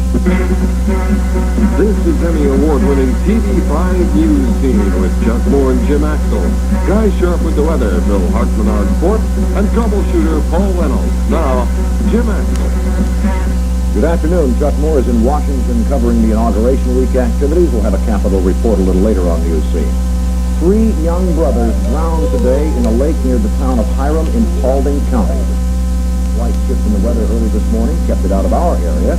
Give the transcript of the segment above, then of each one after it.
This is Emmy Award-winning TV5 News Scene with Chuck Moore and Jim Axel. Guy Sharpe with the weather, Bill Hartman on sports, and troubleshooter Paul Reynolds. Now, Jim Axel. Good afternoon. Chuck Moore is in Washington covering the inauguration week activities. We'll have a Capitol report a little later on News Scene. 3 young brothers drowned today in a lake near the town of Hiram in Paulding County. Slight shift in the weather early this morning kept it out of our area.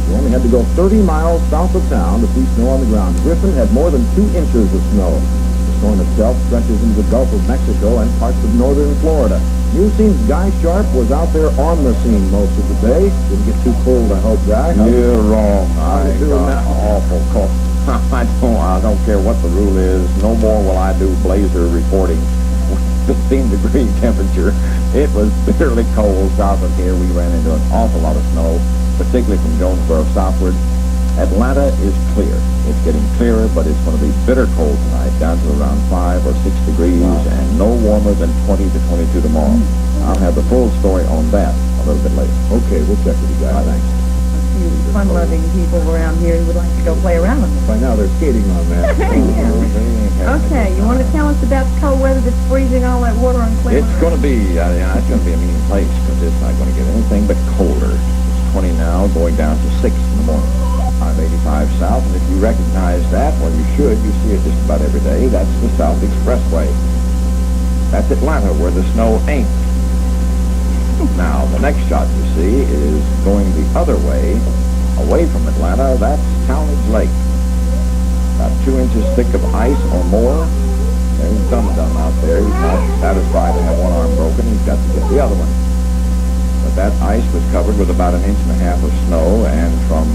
We only had to go 30 miles south of town to see snow on the ground. Griffin had more than 2 inches of snow. The storm itself stretches into the Gulf of Mexico and parts of northern Florida. News Scene's Guy Sharpe was out there on the scene most of the day. Didn't get too cold, I hope, Guy. You're wrong. How you doing now? Awful cold. I don't care what the rule is. No more will I do blazer reporting. 15-degree temperature. It was bitterly cold south of here. We ran into an awful lot of snow, particularly from Jonesboro southward. Atlanta is clear. It's getting clearer, but it's going to be bitter cold tonight, down to around 5 or 6 degrees, and no warmer than 20 to 22 tomorrow. I'll have the full story on that a little bit later. Okay, we'll check with you guys. Thanks. A few fun-loving people around here who would like to go play around with them. By now they're skating on that. Yeah. Okay, you want to tell us about the cold weather that's freezing all that water on Cleveland? It's going to be, it's going to be a mean place because it's not going to get anything but colder. It's 20 now, going down to 6 in the morning. 585 south, and if you recognize that, well, you should. You see it just about every day. That's the South Expressway. That's Atlanta, where the snow ain't. Now, the next shot you see is going the other way, away from Atlanta. That's Talmadge Lake. About 2 inches thick of ice or more. There's Dum-Dum out there. He's not satisfied to have one arm broken. He's got to get the other one. But that ice was covered with about 1.5 inches of snow, and from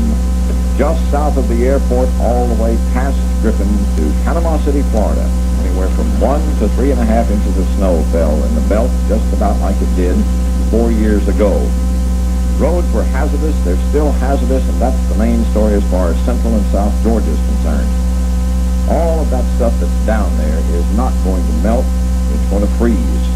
just south of the airport all the way past Griffin to Panama City, Florida, anywhere from 1 to 3.5 inches of snow fell in the belt, just about like it did 4 years ago. Roads were hazardous. They're still hazardous, and that's the main story as far as Central and South Georgia is concerned. All of that stuff that's down there is not going to melt. It's going to freeze.